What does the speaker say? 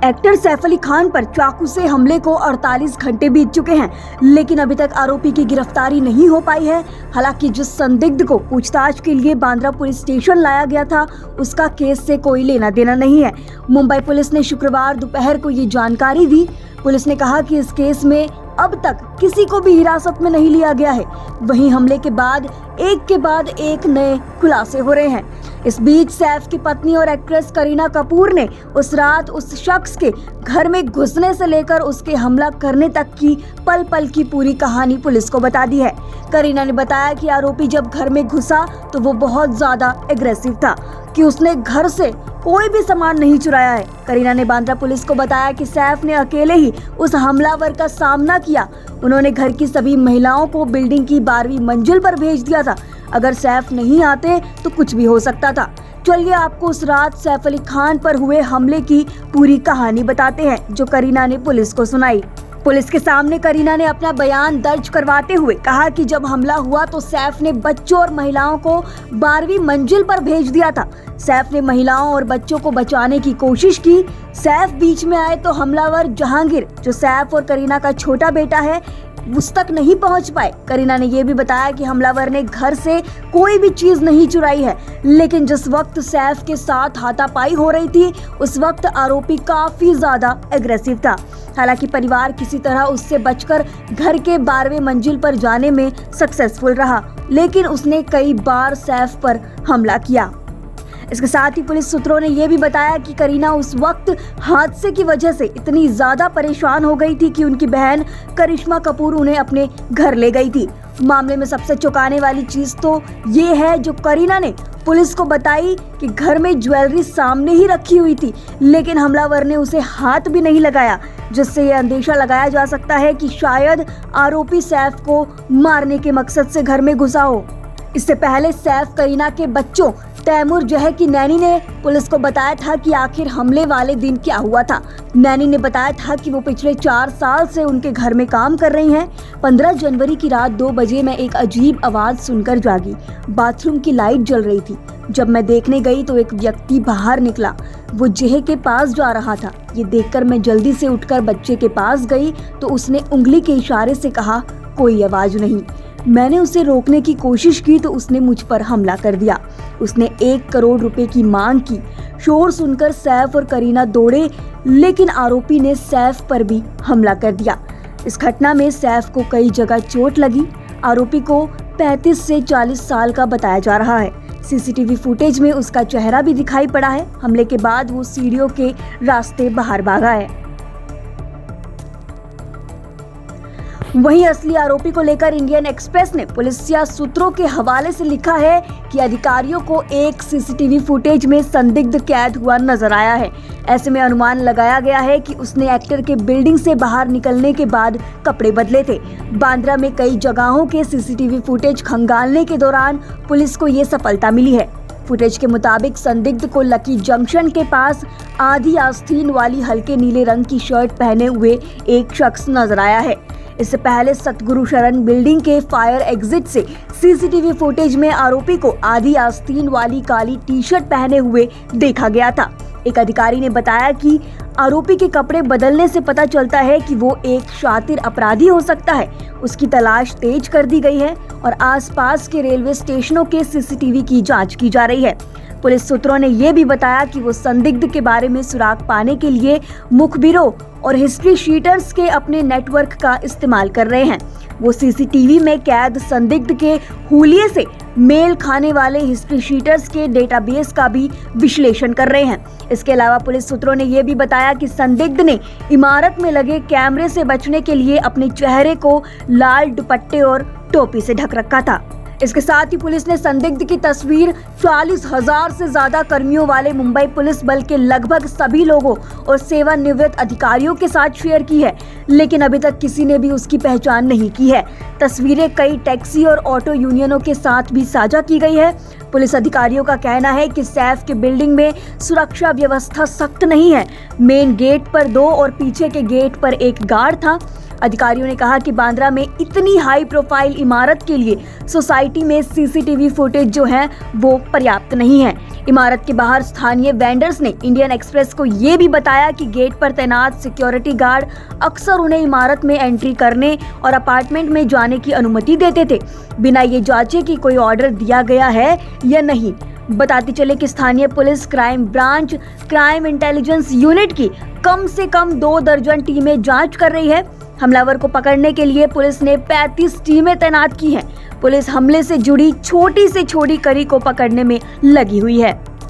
Actor Saif Ali Khan पर चाकू से हमले को 48 घंटे बीत चुके हैं, लेकिन अभी तक आरोपी की गिरफ्तारी नहीं हो पाई है। हालांकि जिस संदिग्ध को पूछताछ के लिए बांद्रा पुलिस स्टेशन लाया गया था, उसका केस से कोई लेना देना नहीं है। मुंबई पुलिस ने शुक्रवार दोपहर को ये जानकारी दी। पुलिस ने कहा कि इस केस में अब तक किसी को भी हिरासत में नहीं लिया गया है। वहीं हमले के बाद एक नए खुलासे हो रहे हैं। इस बीच सैफ की पत्नी और एक्ट्रेस करीना कपूर ने उस रात उस शख्स के घर में घुसने से लेकर उसके हमला करने तक की पल पल की पूरी कहानी पुलिस को बता दी है। करीना ने बताया कि आरोपी जब घर में घुसा तो वो बहुत ज्यादा एग्रेसिव था कि उसने घर से कोई भी सामान नहीं चुराया है। करीना ने बांद्रा पुलिस को बताया कि सैफ ने अकेले ही उस हमलावर का सामना किया। उन्होंने घर की सभी महिलाओं को बिल्डिंग की 12वीं मंजिल पर भेज दिया था। अगर सैफ नहीं आते तो कुछ भी हो सकता था। चलिए आपको उस रात सैफ अली खान पर हुए हमले की पूरी कहानी बताते हैं, जो करीना ने पुलिस को सुनाई। पुलिस के सामने करीना ने अपना बयान दर्ज करवाते हुए कहा कि जब हमला हुआ तो सैफ ने बच्चों और महिलाओं को 12वीं मंजिल पर भेज दिया था। सैफ ने महिलाओं और बच्चों को बचाने की कोशिश की। सैफ बीच में आए तो हमलावर जहांगीर, जो सैफ और करीना का छोटा बेटा है, उस तक नहीं पहुंच पाए। करीना ने यह भी बताया कि हमलावर ने घर से कोई भी चीज नहीं चुराई है, लेकिन जिस वक्त सैफ के साथ हाथापाई हो रही थी उस वक्त आरोपी काफी ज्यादा एग्रेसिव था। हालांकि परिवार किसी तरह उससे बचकर घर के 12वें मंजिल पर जाने में सक्सेसफुल रहा, लेकिन उसने कई बार सैफ पर हमला किया। इसके साथ ही पुलिस सूत्रों ने यह भी बताया कि करीना उस वक्त हादसे की वजह से इतनी ज्यादा परेशान हो गई थी कि उनकी बहन करिश्मा कपूर उन्हें अपने घर ले गई थी। मामले में सबसे चौंकाने वाली चीज तो ये है जो करीना ने पुलिस को बताई कि घर में ज्वेलरी सामने ही रखी हुई थी, लेकिन हमलावर ने उसे हाथ भी नहीं लगाया, जिससे यह अंदेशा लगाया जा सकता है कि शायद आरोपी सैफ को मारने के मकसद से घर में घुसा हो। इससे पहले सैफ करीना के बच्चों तैमूर जह की नैनी ने पुलिस को बताया था कि आखिर हमले वाले दिन क्या हुआ था। नैनी ने बताया था कि वो पिछले 4 साल से उनके घर में काम कर रही हैं। 15 जनवरी की रात 2 बजे मैं एक अजीब आवाज सुनकर जागी। बाथरूम की लाइट जल रही थी। जब मैं देखने गई तो एक व्यक्ति बाहर निकला। वो जह के पास जा रहा था। ये देखकर मैं जल्दी से उठकर बच्चे के पास गई तो उसने उंगली के इशारे से कहा, कोई आवाज नहीं। मैंने उसे रोकने की कोशिश की तो उसने मुझ पर हमला कर दिया। उसने 1 करोड़ रुपए की मांग की। शोर सुनकर सैफ और करीना दौड़े, लेकिन आरोपी ने सैफ पर भी हमला कर दिया। इस घटना में सैफ को कई जगह चोट लगी। आरोपी को 35 से 40 साल का बताया जा रहा है। सीसीटीवी फुटेज में उसका चेहरा भी दिखाई पड़ा है। हमले के बाद वो सीढ़ियों के रास्ते बाहर भागा है। वहीं असली आरोपी को लेकर इंडियन एक्सप्रेस ने पुलिसिया सूत्रों के हवाले से लिखा है कि अधिकारियों को एक सीसीटीवी फुटेज में संदिग्ध कैद हुआ नजर आया है। ऐसे में अनुमान लगाया गया है कि उसने एक्टर के बिल्डिंग से बाहर निकलने के बाद कपड़े बदले थे। बांद्रा में कई जगहों के सीसीटीवी फुटेज खंगालने के दौरान पुलिस को ये सफलता मिली है। फुटेज के मुताबिक संदिग्ध को लकी जंक्शन के पास आधी आस्तीन वाली हल्के नीले रंग की शर्ट पहने हुए एक शख्स नजर आया है। इससे पहले सतगुरु शरण बिल्डिंग के फायर एग्जिट से सीसीटीवी फुटेज में आरोपी को आधी आस्तीन वाली काली टी-शर्ट पहने हुए देखा गया था। एक अधिकारी ने बताया कि आरोपी के कपड़े बदलने से पता चलता है कि वो एक शातिर अपराधी हो सकता है। उसकी तलाश तेज कर दी गई है और आसपास के रेलवे स्टेशनों के सीसीटीवी की जांच की जा रही है। पुलिस सूत्रों ने यह भी बताया कि वो संदिग्ध के बारे में सुराग पाने के लिए मुखबिरों और हिस्ट्री शीटर्स के अपने नेटवर्क का इस्तेमाल कर रहे हैं। वो सीसीटीवी में कैद संदिग्ध के हुलिये से मेल खाने वाले हिस्ट्री शीटर्स के डेटाबेस का भी विश्लेषण कर रहे हैं। इसके अलावा पुलिस सूत्रों ने यह भी बताया कि संदिग्ध ने इमारत में लगे कैमरे से बचने के लिए अपने चेहरे को लाल दुपट्टे और टोपी से ढक रखा था। इसके साथ ही पुलिस ने संदिग्ध की तस्वीर 40,000 से ज्यादा कर्मियों वाले मुंबई पुलिस बल के लगभग सभी लोगों और सेवानिवृत्त अधिकारियों के साथ शेयर की है, लेकिन अभी तक किसी ने भी उसकी पहचान नहीं की है। तस्वीरें कई टैक्सी और ऑटो यूनियनों के साथ भी साझा की गई है। पुलिस अधिकारियों का कहना है कि सैफ के बिल्डिंग में सुरक्षा व्यवस्था सख्त नहीं है। मेन गेट पर 2 और पीछे के गेट पर एक गार्ड था। अधिकारियों ने कहा कि बांद्रा में इतनी हाई प्रोफाइल इमारत के लिए सोसाइटी में सीसीटीवी फुटेज जो है वो पर्याप्त नहीं है। इमारत के बाहर स्थानीय वेंडर्स ने इंडियन एक्सप्रेस को ये भी बताया कि गेट पर तैनात सिक्योरिटी गार्ड अक्सर उन्हें इमारत में एंट्री करने और अपार्टमेंट में जाने की अनुमति देते थे, बिना ये जांचे कि कोई ऑर्डर दिया गया है या नहीं। बताते चले कि स्थानीय police crime branch crime intelligence unit की कम से कम 2 दर्जन टीमें जांच कर रही है। हमलावर को पकड़ने के लिए पुलिस ने 35 टीमें तैनात की हैं। पुलिस हमले से जुड़ी छोटी से छोटी कड़ी को पकड़ने में लगी हुई है।